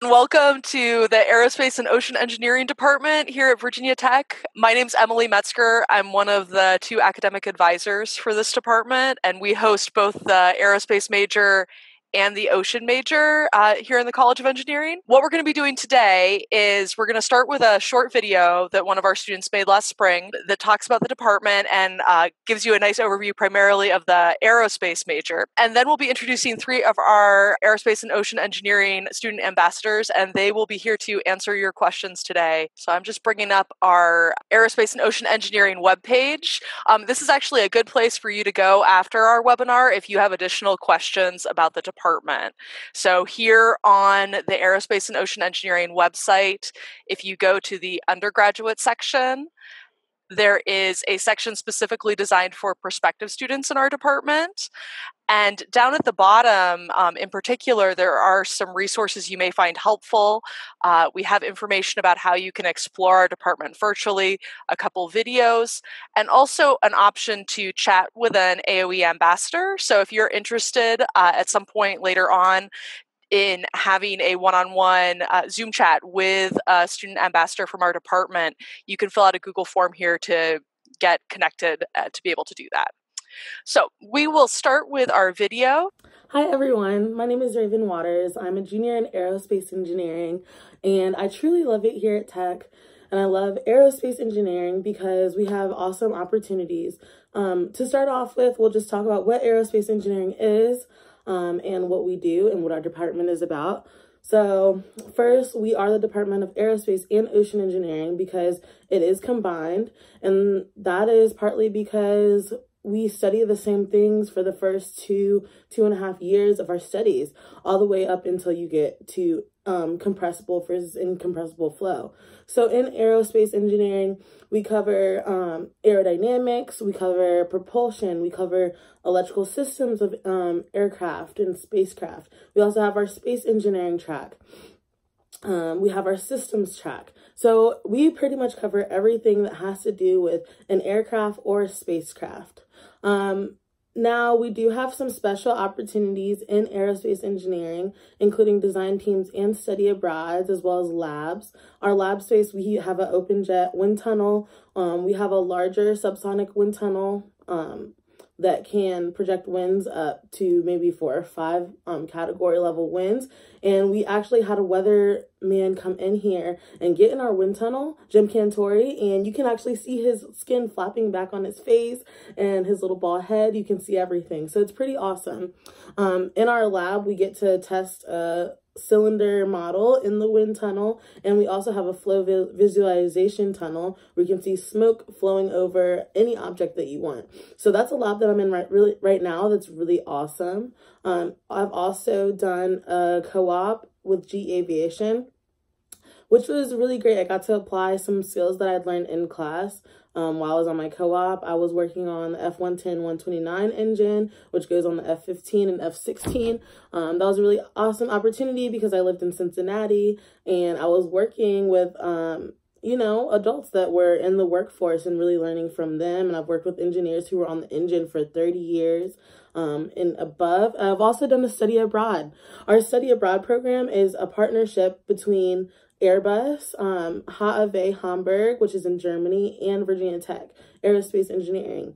Welcome to the Aerospace and Ocean Engineering Department here at Virginia Tech. My name's Emily Metzger. I'm one of the two academic advisors for this department, and we host both the aerospace major and the ocean major here in the College of Engineering. What we're going to be doing today is we're going to start with a short video that one of our students made last spring that talks about the department and gives you a nice overview primarily of the aerospace major. And then we'll be introducing three of our aerospace and ocean engineering student ambassadors, and they will be here to answer your questions today. So I'm just bringing up our aerospace and ocean engineering webpage. This is actually a good place for you to go after our webinar if you have additional questions about the department. So here on the Aerospace and Ocean Engineering website, if you go to the Undergraduate section, there is a section specifically designed for prospective students in our department. And down at the bottom, in particular, there are some resources you may find helpful. We have information about how you can explore our department virtually, a couple videos, and also an option to chat with an AOE ambassador. So if you're interested at some point later on in having a one-on-one Zoom chat with a student ambassador from our department, you can fill out a Google form here to get connected to be able to do that. So we will start with our video. Hi everyone, my name is Raven Waters. I'm a junior in aerospace engineering, and I truly love it here at Tech. And I love aerospace engineering because we have awesome opportunities. To start off with, we'll just talk about what aerospace engineering is and what we do and what our department is about. So first, we are the Department of Aerospace and Ocean Engineering because it is combined, and that is partly because we study the same things for the first 2.5 years of our studies, all the way up until you get to compressible versus incompressible flow. So in aerospace engineering, we cover aerodynamics, we cover propulsion, we cover electrical systems of aircraft and spacecraft. We also have our space engineering track. We have our systems track. So we pretty much cover everything that has to do with an aircraft or a spacecraft. Now, we do have some special opportunities in aerospace engineering, including design teams and study abroads, as well as labs. Our lab space, we have an open jet wind tunnel. We have a larger subsonic wind tunnel that can project winds up to maybe 4 or 5 category level winds. And we actually had a weatherman come in here and get in our wind tunnel, Jim Cantori, and you can actually see his skin flapping back on his face and his little bald head. You can see everything. So it's pretty awesome. In our lab, we get to test a cylinder model in the wind tunnel, and we also have a flow visualization tunnel where you can see smoke flowing over any object that you want. So that's a lab that I'm in right now that's really awesome. I've also done a co-op with G Aviation, which was really great. I got to apply some skills that I'd learned in class. While I was on my co-op, I was working on the F110-129 engine, which goes on the F-15 and F-16. That was a really awesome opportunity because I lived in Cincinnati and I was working with, adults that were in the workforce and really learning from them. And I've worked with engineers who were on the engine for 30 years and above. I've also done a study abroad. Our study abroad program is a partnership between Airbus, HAAV Hamburg, which is in Germany, and Virginia Tech, Aerospace Engineering.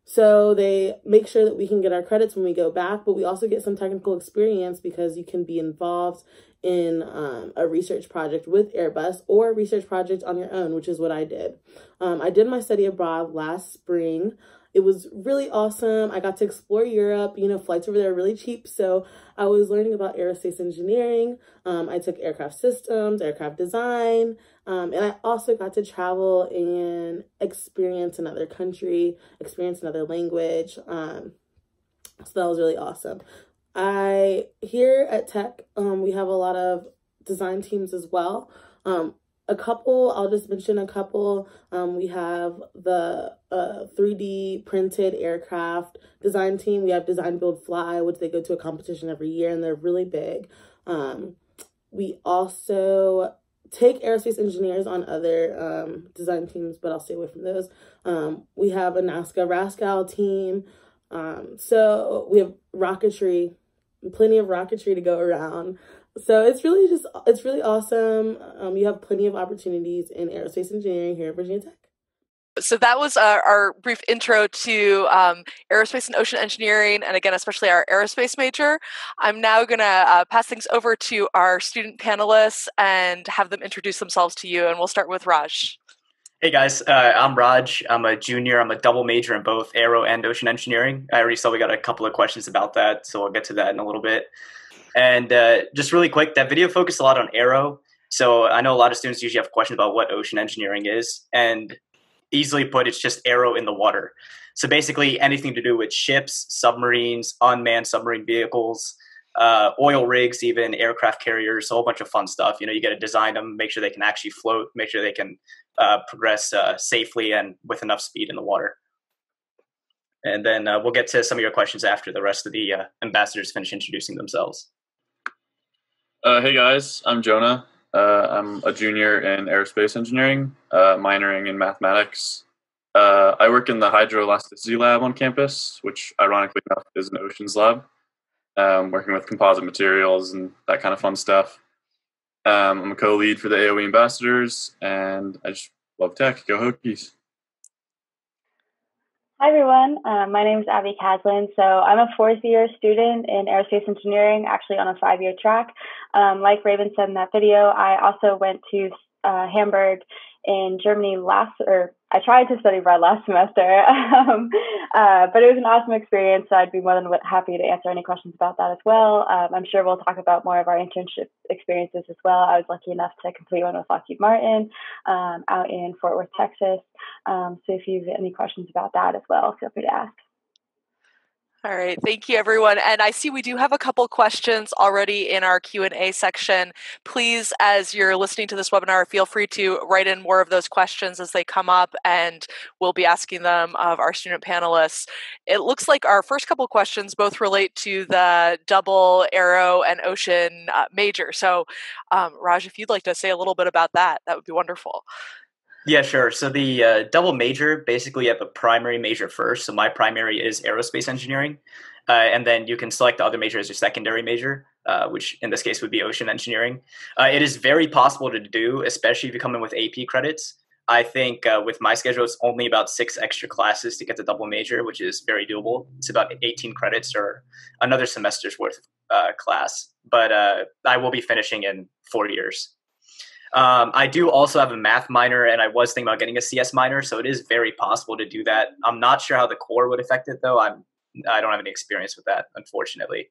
So they make sure that we can get our credits when we go back, but we also get some technical experience because you can be involved in a research project with Airbus or a research project on your own, which is what I did. I did my study abroad last spring. It was really awesome. I got to explore Europe. Flights over there are really cheap. So I was learning about aerospace engineering. I took aircraft systems, aircraft design, and I also got to travel and experience another country, experience another language. So that was really awesome. Here at Tech, we have a lot of design teams as well. I'll just mention a couple. We have the 3D printed aircraft design team. We have Design Build Fly, which they go to a competition every year, and they're really big. We also take aerospace engineers on other design teams, but I'll stay away from those. We have a NASCA RASCAL team. So we have rocketry, plenty of rocketry to go around. So it's really awesome. You have plenty of opportunities in aerospace engineering here at Virginia Tech. So that was our brief intro to aerospace and ocean engineering, and again, especially our aerospace major. I'm now going to pass things over to our student panelists and have them introduce themselves to you, and we'll start with Raj. Hey guys, I'm Raj. I'm a junior. I'm a double major in both aero and ocean engineering. I already saw we got a couple of questions about that, so I'll get to that in a little bit. And just really quick, that video focused a lot on aero. So I know a lot of students usually have questions about what ocean engineering is. And easily put, it's just aero in the water. So basically anything to do with ships, submarines, unmanned submarine vehicles, oil rigs, even aircraft carriers, a whole bunch of fun stuff. You got to design them, make sure they can actually float, make sure they can progress safely and with enough speed in the water. And then we'll get to some of your questions after the rest of the ambassadors finish introducing themselves. Hey guys, I'm Jonah. I'm a junior in aerospace engineering, minoring in mathematics. I work in the hydroelasticity lab on campus, which ironically enough is an oceans lab, working with composite materials and that kind of fun stuff. I'm a co-lead for the AOE ambassadors, and I just love tech. Go Hokies. Hi everyone, my name is Abby Caslin. So I'm a fourth-year student in aerospace engineering, actually on a 5-year track. Like Raven said in that video, I also went to Hamburg in Germany I tried to study abroad last semester, but it was an awesome experience. So I'd be more than happy to answer any questions about that as well. I'm sure we'll talk about more of our internship experiences as well. I was lucky enough to complete one with Lockheed Martin out in Fort Worth, Texas. So if you have any questions about that as well, feel free to ask. All right, thank you everyone. And I see we do have a couple questions already in our Q&A section. Please, as you're listening to this webinar, feel free to write in more of those questions as they come up, and we'll be asking them of our student panelists. It looks like our first couple questions both relate to the double aero and ocean major. So Raj, if you'd like to say a little bit about that, that would be wonderful. Yeah, sure. So the double major, basically you have a primary major first. So my primary is aerospace engineering. And then you can select the other major as your secondary major, which in this case would be ocean engineering. It is very possible to do, especially if you come in with AP credits. I think with my schedule, it's only about 6 extra classes to get the double major, which is very doable. It's about 18 credits or another semester's worth of class. But I will be finishing in 4 years. I do also have a math minor, and I was thinking about getting a CS minor, so it is very possible to do that. I'm not sure how the core would affect it, though. I don't have any experience with that, unfortunately.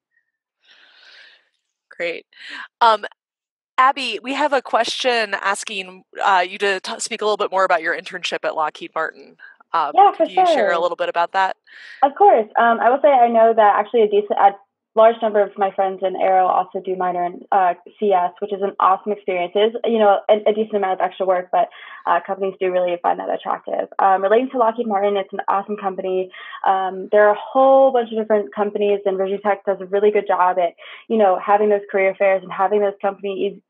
Great. Abby, we have a question asking you to speak a little bit more about your internship at Lockheed Martin. Yeah, for could you sure. share a little bit about that? Of course. I will say I know that actually a large number of my friends in Aero also do minor in CS, which is an awesome experience. It is, a decent amount of extra work, but companies do really find that attractive. Relating to Lockheed Martin, it's an awesome company. There are a whole bunch of different companies, and Virginia Tech does a really good job at, having those career fairs and having those companies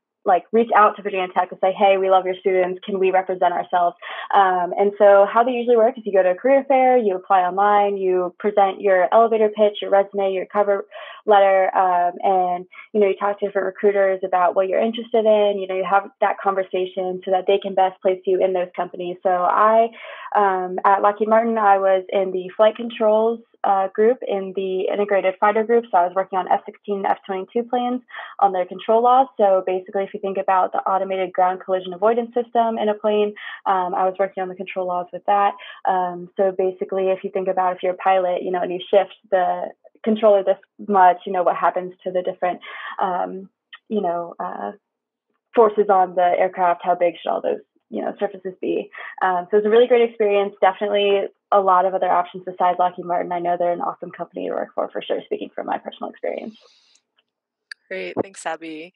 reach out to Virginia Tech and say, hey, we love your students. Can we represent ourselves? And so how they usually work is you go to a career fair, you apply online, you present your elevator pitch, your resume, your cover letter, and, you talk to different recruiters about what you're interested in. You have that conversation so that they can best place you in those companies. So at Lockheed Martin, I was in the flight controls group in the integrated fighter group. So I was working on F-16 and F-22 planes on their control laws. So basically, if you think about the automated ground collision avoidance system in a plane, I was working on the control laws with that. So basically, if you think about if you're a pilot, and you shift the controller this much, what happens to the different, forces on the aircraft, how big should all those surfaces be. So it's a really great experience. Definitely a lot of other options besides Lockheed Martin. I know they're an awesome company to work for sure, speaking from my personal experience. Great. Thanks, Abby.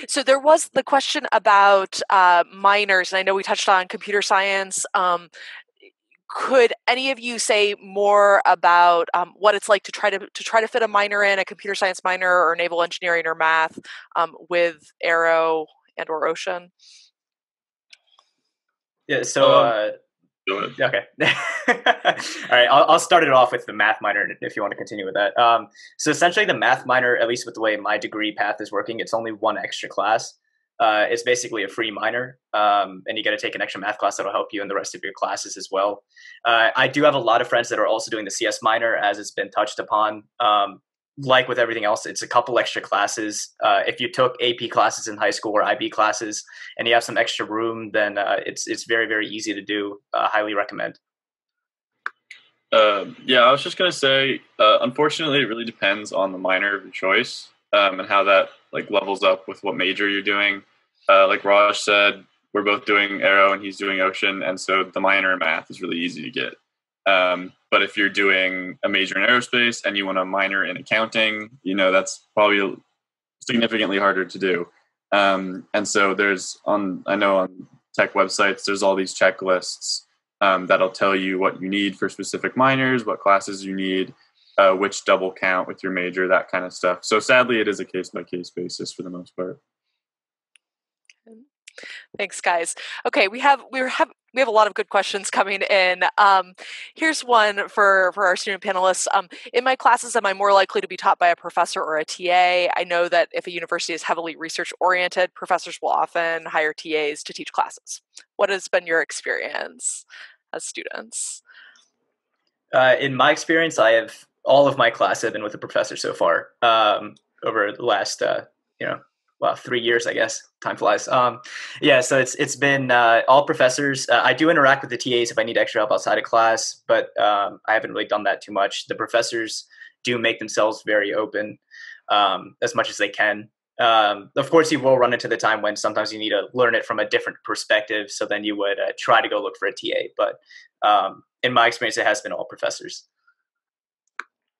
So there was the question about minors, and I know we touched on computer science. Could any of you say more about what it's like to try to fit a minor in, a computer science minor or naval engineering or math with aero and or ocean? Yeah, so Go ahead. Okay. All right. I'll start it off with the math minor if you want to continue with that. So essentially, the math minor, at least with the way my degree path is working, it's only one extra class. It's basically a free minor, and you got to take an extra math class that'll help you in the rest of your classes as well. I do have a lot of friends that are also doing the CS minor, as it's been touched upon. Like with everything else, it's a couple extra classes. If you took AP classes in high school or IB classes and you have some extra room, then it's very, very easy to do. Highly recommend. Yeah, I was just going to say, unfortunately, it really depends on the minor of your choice and how that like levels up with what major you're doing. Like Raj said, we're both doing aero and he's doing ocean, and so the minor in math is really easy to get. But if you're doing a major in aerospace and you want a minor in accounting, that's probably significantly harder to do. And so I know on tech websites, there's all these checklists that'll tell you what you need for specific minors, what classes you need, which double count with your major, that kind of stuff. So sadly, it is a case-by-case basis for the most part. Thanks, guys. Okay, we have a lot of good questions coming in. Here's one for our student panelists. In my classes, am I more likely to be taught by a professor or a TA? I know that if a university is heavily research-oriented, professors will often hire TAs to teach classes. What has been your experience as students? In my experience, all of my classes have been with a professor so far over the last, 3 years, I guess. Time flies. So it's been all professors. I do interact with the TAs if I need extra help outside of class, but I haven't really done that too much. The professors do make themselves very open as much as they can. Of course, you will run into the time when sometimes you need to learn it from a different perspective, so then you would try to go look for a TA. But in my experience, it has been all professors.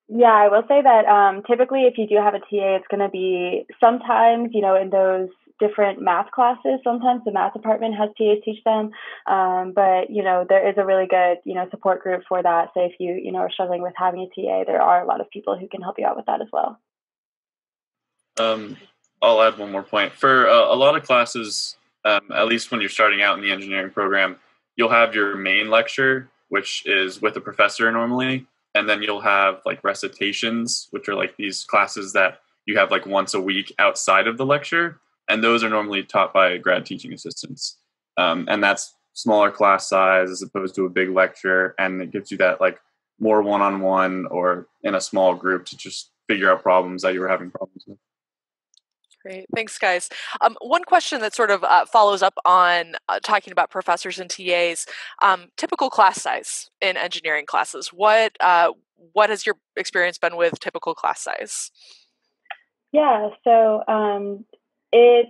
Yeah, I will say that typically if you do have a TA, it's going to be sometimes, in those different math classes, sometimes the math department has TAs teach them. But, there is a really good, support group for that. So if you, are struggling with having a TA, there are a lot of people who can help you out with that as well. I'll add one more point. For a lot of classes, at least when you're starting out in the engineering program, you'll have your main lecture, which is with a professor normally. And then you'll have like recitations, which are like these classes that you have like once a week outside of the lecture. And those are normally taught by grad teaching assistants. And that's smaller class size as opposed to a big lecture. And it gives you that like more one-on-one or in a small group to just figure out problems that you were having problems with. Great. Thanks, guys. One question that sort of follows up on talking about professors and TAs, typical class size in engineering classes. What has your experience been with typical class size? Yeah, so it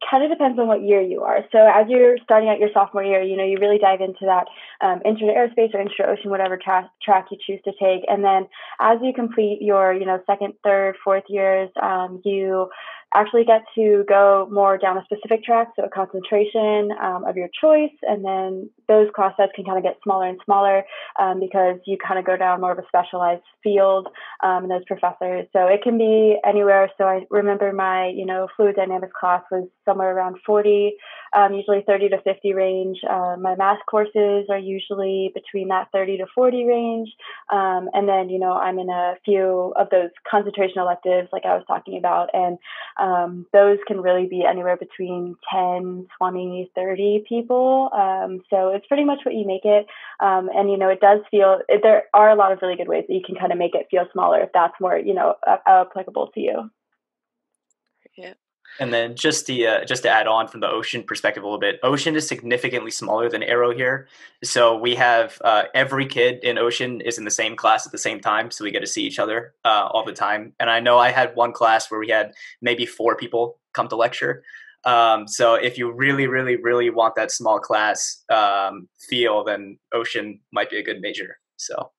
kind of depends on what year you are. So as you're starting out your sophomore year, you really dive into that intro to aerospace or intro to ocean, whatever track you choose to take. And then as you complete your, second, third, fourth years, you actually get to go more down a specific track, so a concentration of your choice, and then those class sets can kind of get smaller and smaller because you kind of go down more of a specialized field in those professors. So it can be anywhere. So I remember my, fluid dynamics class was somewhere around 40, usually 30 to 50 range. My math courses are usually between that 30 to 40 range. And then, I'm in a few of those concentration electives like I was talking about, and those can really be anywhere between 10, 20, 30 people. So it's pretty much what you make it. And, it does feel, there are a lot of really good ways that you can kind of make it feel smaller if that's more, applicable to you. Yeah. And then just to add on from the ocean perspective a little bit, ocean is significantly smaller than aero here. So we have every kid in ocean is in the same class at the same time. So we get to see each other all the time. And I know I had one class where we had maybe 4 people come to lecture. So if you really, really, really want that small class feel, then ocean might be a good major. So.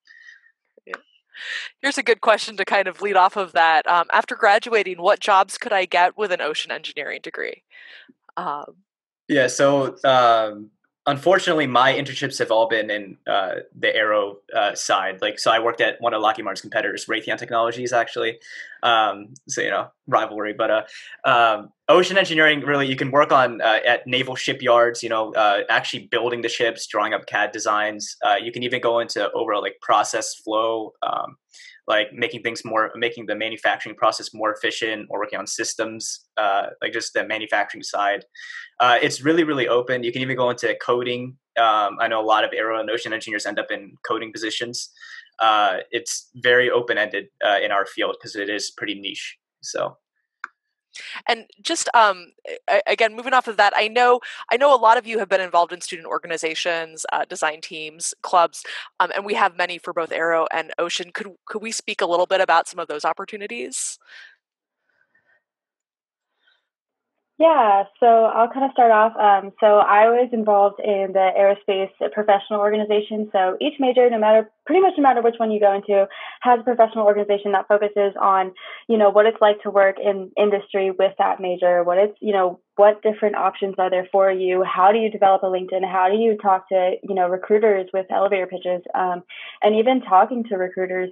Here's a good question to kind of lead off of that. After graduating, what jobs could I get with an ocean engineering degree? So unfortunately, my internships have all been in the aero side. So I worked at one of Lockheed Martin's competitors, Raytheon Technologies, actually. Rivalry. But Ocean engineering, really, you can work on at naval shipyards, actually building the ships, drawing up CAD designs. You can even go into overall like process flow, like making the manufacturing process more efficient, or working on systems, like just the manufacturing side. It's really, really open. You can even go into coding. I know a lot of aero and ocean engineers end up in coding positions. It's very open-ended in our field because it is pretty niche. So. And just again, moving off of that, I know a lot of you have been involved in student organizations, design teams, clubs, and we have many for both aero and ocean. Could we speak a little bit about some of those opportunities? Yeah, so I'll kind of start off. So I was involved in the aerospace professional organization. So each major, pretty much no matter which one you go into, has a professional organization that focuses on, what it's like to work in industry with that major, what different options are there for you? How do you develop a LinkedIn? How do you talk to, recruiters with elevator pitches? And even talking to recruiters,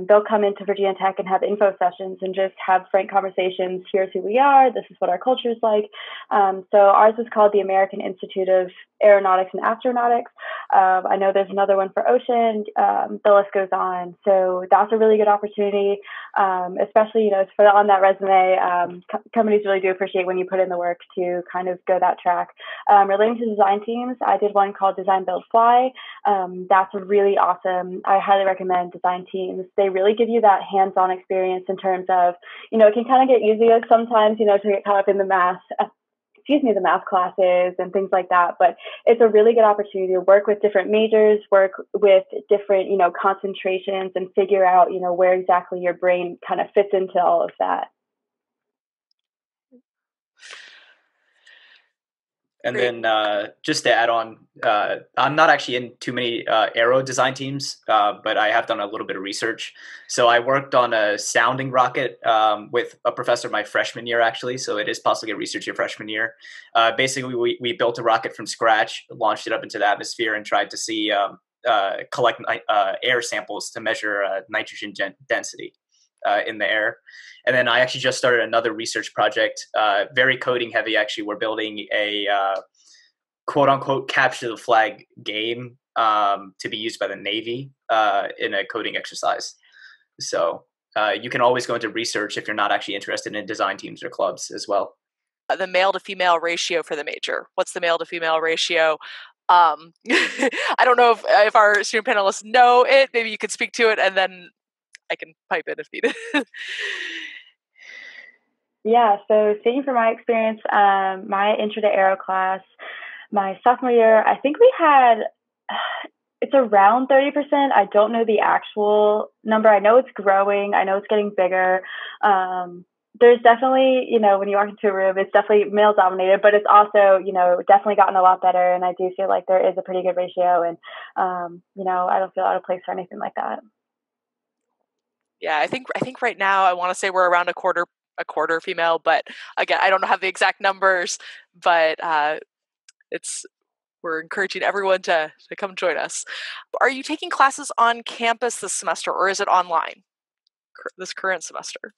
they'll come into Virginia Tech and have info sessions and just have frank conversations. Here's who we are. This is what our culture is like. So ours is called the American Institute of Aeronautics and Astronautics. I know there's another one for ocean. The list goes on. So that's a really good opportunity, especially, for on that resume. Companies really do appreciate when you put in the work to kind of go that track. Relating to design teams, I did one called Design Build Fly. That's really awesome. I highly recommend design teams. They really give you that hands-on experience in terms of, it can kind of get easier sometimes, to get caught up in the math classes and things like that. But it's a really good opportunity to work with different majors, work with different, concentrations, and figure out, where exactly your brain kind of fits into all of that. And then just to add on, I'm not actually in too many aero design teams, but I have done a little bit of research. So I worked on a sounding rocket with a professor my freshman year, actually. So it is possible to get research your freshman year. Basically, we built a rocket from scratch, launched it up into the atmosphere, and tried to see collect air samples to measure nitrogen density in the air. And then I actually just started another research project, very coding heavy. Actually, we're building a quote unquote capture the flag game to be used by the Navy in a coding exercise. So you can always go into research if you're not actually interested in design teams or clubs as well. The male to female ratio for the major. What's the male to female ratio? I don't know if our student panelists know it. Maybe you could speak to it, and then I can pipe in if needed. Yeah, so speaking from my experience, my intro to aero class, my sophomore year, I think we had, it's around 30%. I don't know the actual number. I know it's growing. I know it's getting bigger. There's definitely, when you walk into a room, it's definitely male dominated, but it's also, definitely gotten a lot better. And I do feel like there is a pretty good ratio. And, I don't feel out of place for anything like that. Yeah, I think right now I want to say we're around a quarter female, but again, I don't have the exact numbers, but we're encouraging everyone to come join us. Are you taking classes on campus this semester, or is it online this current semester?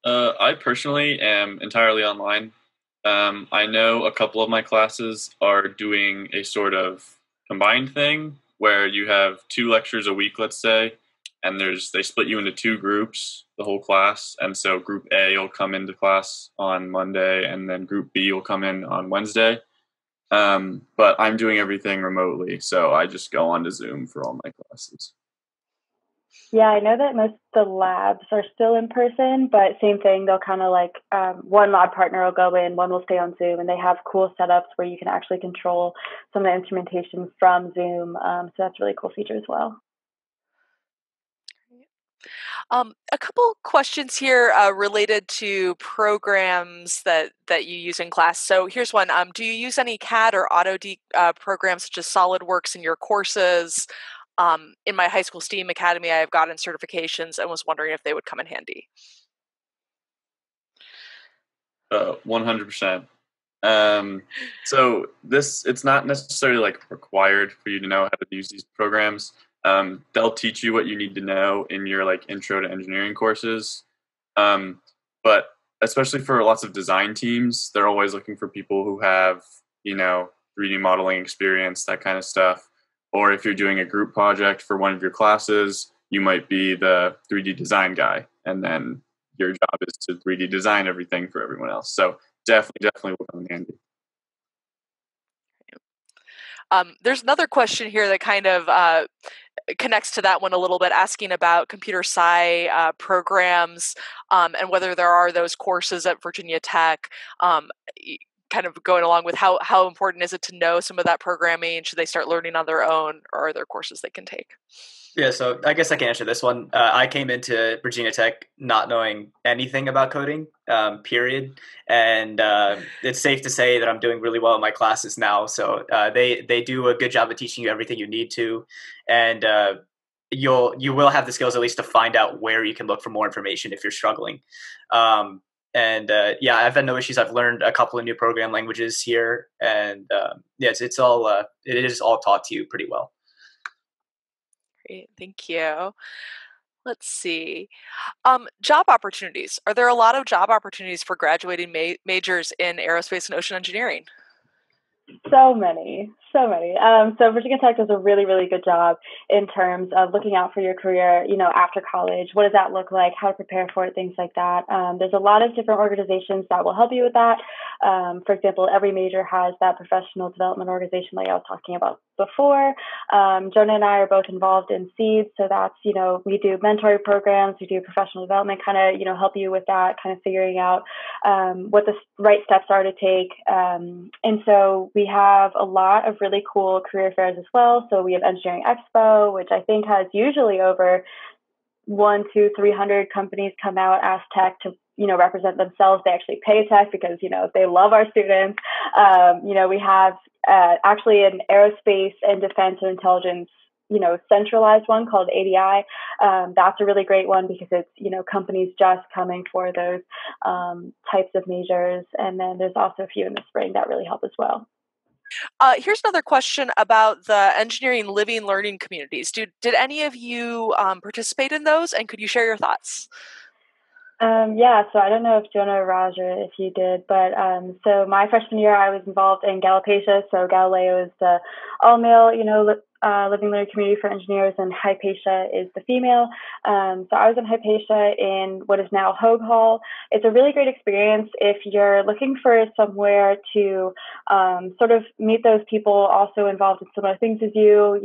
I personally am entirely online. I know a couple of my classes are doing a sort of combined thing where you have 2 lectures a week, let's say, and they split you into 2 groups, the whole class. And so group A will come into class on Monday, and then group B will come in on Wednesday. But I'm doing everything remotely, so I just go onto Zoom for all my classes. Yeah, I know that most of the labs are still in person, but same thing. They'll kind of like one lab partner will go in, one will stay on Zoom, and they have cool setups where you can actually control some of the instrumentation from Zoom. So that's a really cool feature as well. A couple questions here related to programs that you use in class. So here's one. Do you use any CAD or Auto programs such as SolidWorks in your courses? In my high school STEAM academy, I have gotten certifications and was wondering if they would come in handy. 100%. So it's not necessarily like required for you to know how to use these programs. They'll teach you what you need to know in your like intro to engineering courses. But especially for lots of design teams, they're always looking for people who have, 3D modeling experience, that kind of stuff. Or if you're doing a group project for one of your classes, you might be the 3D design guy, and then your job is to 3D design everything for everyone else. So definitely will come in handy. There's another question here that kind of connects to that one a little bit, asking about computer sci programs and whether there are those courses at Virginia Tech. Kind of going along with how important is it to know some of that programming? Should they start learning on their own, or are there courses they can take? Yeah, so I guess I can answer this one. I came into Virginia Tech not knowing anything about coding, period. And it's safe to say that I'm doing really well in my classes now. So they do a good job of teaching you everything you need to. And you will have the skills at least to find out where you can look for more information if you're struggling. Yeah, I've had no issues. I've learned a couple of new program languages here. And it is all taught to you pretty well. Great, thank you. Let's see. Job opportunities. Are there a lot of job opportunities for graduating majors in aerospace and ocean engineering? So many. So Virginia Tech does a really, really good job in terms of looking out for your career, after college. What does that look like? How to prepare for it, things like that. There's a lot of different organizations that will help you with that. For example, every major has that professional development organization like I was talking about before. Jonah and I are both involved in SEED. So that's, we do mentoring programs, we do professional development, kind of, help you with that, kind of figuring out what the right steps are to take. And so we have a lot of really cool career fairs as well. So we have Engineering Expo, which I think has usually over 300 companies come out, ask Tech to, represent themselves. They actually pay Tech because, they love our students. We have actually an aerospace and defense and intelligence, centralized one called ADI. That's a really great one because it's, companies just coming for those types of majors. And then there's also a few in the spring that really help as well. Here's another question about the engineering living learning communities. Did any of you participate in those, and could you share your thoughts? Yeah, so I don't know if Jonah or Raj or if you did, but so my freshman year I was involved in Galopatia. So Galileo is the all-male, living learning community for engineers, and Hypatia is the female. So I was in Hypatia in what is now Hogue Hall. It's a really great experience if you're looking for somewhere to sort of meet those people also involved in similar things as you,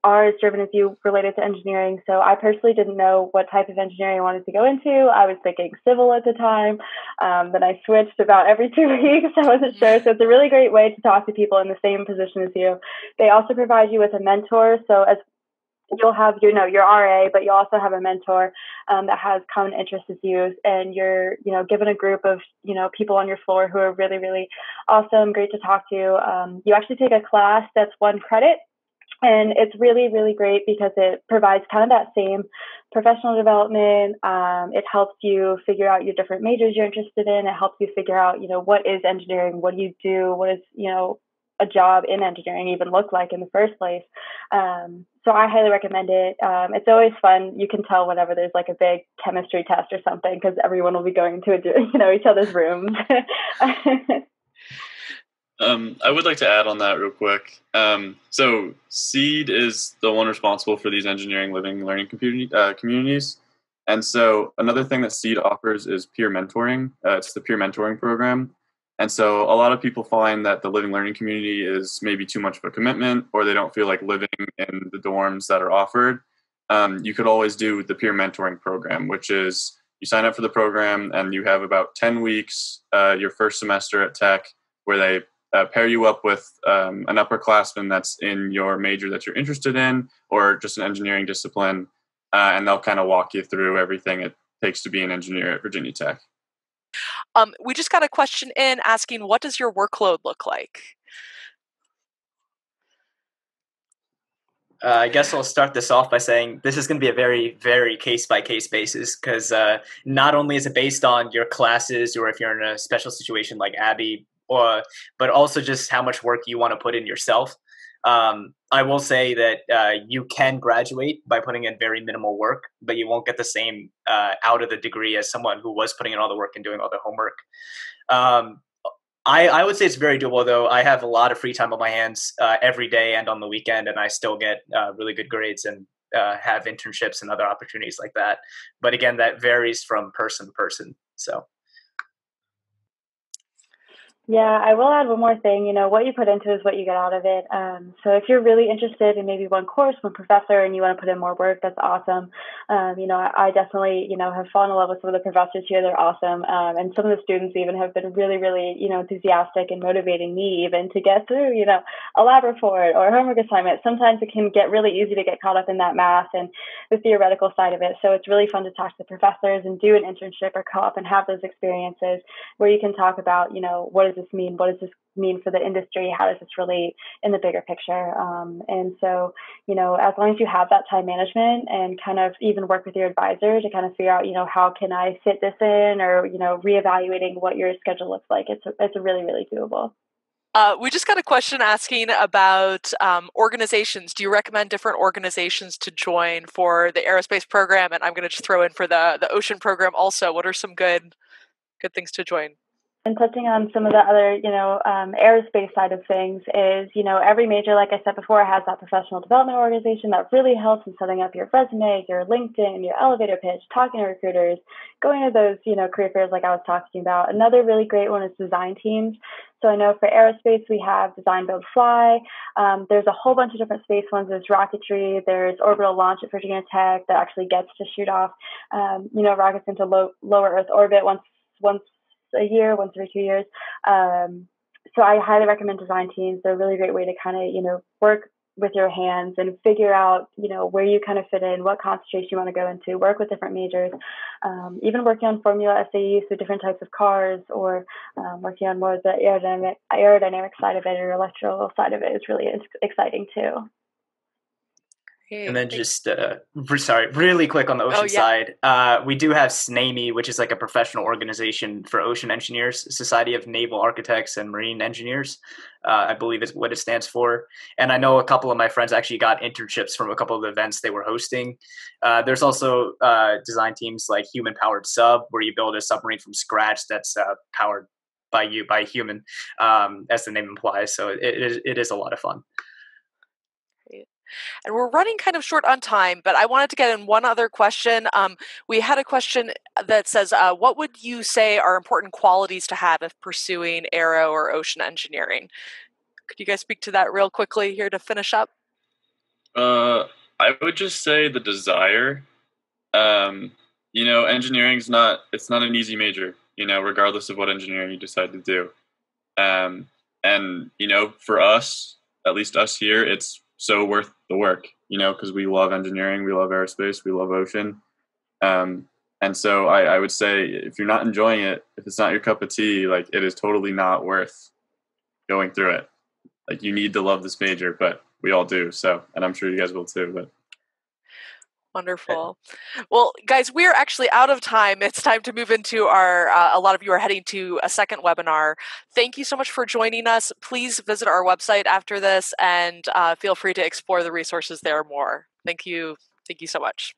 are as driven as you related to engineering. So I personally didn't know what type of engineering I wanted to go into. I was thinking civil at the time. Then I switched about every 2 weeks. I wasn't sure. So it's a really great way to talk to people in the same position as you. They also provide you with a mentor. So as you'll have, your RA, but you also have a mentor that has common interests as you. And you're, given a group of, people on your floor who are really, really awesome, great to talk to. You actually take a class that's 1 credit. And it's really, really great because it provides kind of that same professional development. It helps you figure out your different majors you're interested in. It helps you figure out, what is engineering? What do you do? What is, a job in engineering even look like in the first place? So I highly recommend it. It's always fun. You can tell whenever there's like a big chemistry test or something because everyone will be going to, each other's rooms. I would like to add on that real quick. So SEED is the one responsible for these engineering living learning communities. And so another thing that SEED offers is peer mentoring. It's the peer mentoring program. And so a lot of people find that the living learning community is maybe too much of a commitment, or they don't feel like living in the dorms that are offered. You could always do the peer mentoring program, which is you sign up for the program and you have about 10 weeks your first semester at Tech where they pair you up with an upperclassman that's in your major that you're interested in, or just an engineering discipline, and they'll kind of walk you through everything it takes to be an engineer at Virginia Tech. We just got a question in asking, what does your workload look like? I guess I'll start this off by saying this is going to be a very, very case-by-case basis because not only is it based on your classes or if you're in a special situation like Abby, but also just how much work you want to put in yourself. I will say that you can graduate by putting in very minimal work, but you won't get the same out of the degree as someone who was putting in all the work and doing all the homework. I would say it's very doable, though. I have a lot of free time on my hands every day and on the weekend, and I still get really good grades and have internships and other opportunities like that. But again, that varies from person to person. So. Yeah, I will add one more thing. What you put into is what you get out of it. So if you're really interested in maybe one course, one professor, and you want to put in more work, that's awesome. I definitely, have fallen in love with some of the professors here. They're awesome. And some of the students even have been really, really, enthusiastic and motivating me even to get through, a lab report or a homework assignment. Sometimes it can get really easy to get caught up in that math and the theoretical side of it. So it's really fun to talk to the professors and do an internship or co-op and have those experiences where you can talk about, what does this mean? What does this mean for the industry? How does this relate in the bigger picture? And so, as long as you have that time management and kind of even work with your advisor to kind of figure out, how can I fit this in, or, reevaluating what your schedule looks like, it's really, really doable. We just got a question asking about organizations. Do you recommend different organizations to join for the aerospace program? And I'm going to just throw in for the ocean program also. What are some good things to join? And touching on some of the other, aerospace side of things is, every major, like I said before, has that professional development organization that really helps in setting up your resume, your LinkedIn, your elevator pitch, talking to recruiters, going to those, career fairs like I was talking about. Another really great one is design teams. So I know for aerospace, we have Design, Build, Fly. There's a whole bunch of different space ones. There's rocketry. There's orbital launch at Virginia Tech that actually gets to shoot off, rockets into lower Earth orbit once a year, once every 2 years. So I highly recommend design teams. They're a really great way to kind of, work with your hands and figure out, where you kind of fit in, what concentration you want to go into, work with different majors, even working on formula SAEs for different types of cars, or working on more of the aerodynamic side of it or electrical side of it is really exciting too. And then just, really quick on the ocean side, we do have SNAME, which is like a professional organization for ocean engineers, Society of Naval Architects and Marine Engineers, I believe is what it stands for. And I know a couple of my friends actually got internships from a couple of the events they were hosting. There's also design teams like Human Powered Sub, where you build a submarine from scratch that's powered by a human, as the name implies. So it is a lot of fun. And we're running kind of short on time, but I wanted to get in one other question. We had a question that says, what would you say are important qualities to have if pursuing aero or ocean engineering? Could you guys speak to that real quickly here to finish up? I would just say the desire. Engineering's not an easy major, regardless of what engineering you decide to do. And, for us, at least us here, it's so worth the work, because we love engineering, we love aerospace, we love ocean. And so I would say if you're not enjoying it, if it's not your cup of tea, like it is totally not worth going through it. Like you need to love this major, but we all do. So, and I'm sure you guys will too, but. Wonderful. Well, guys, we're actually out of time. It's time to move into our, a lot of you are heading to a second webinar. Thank you so much for joining us. Please visit our website after this and feel free to explore the resources there more. Thank you. Thank you so much.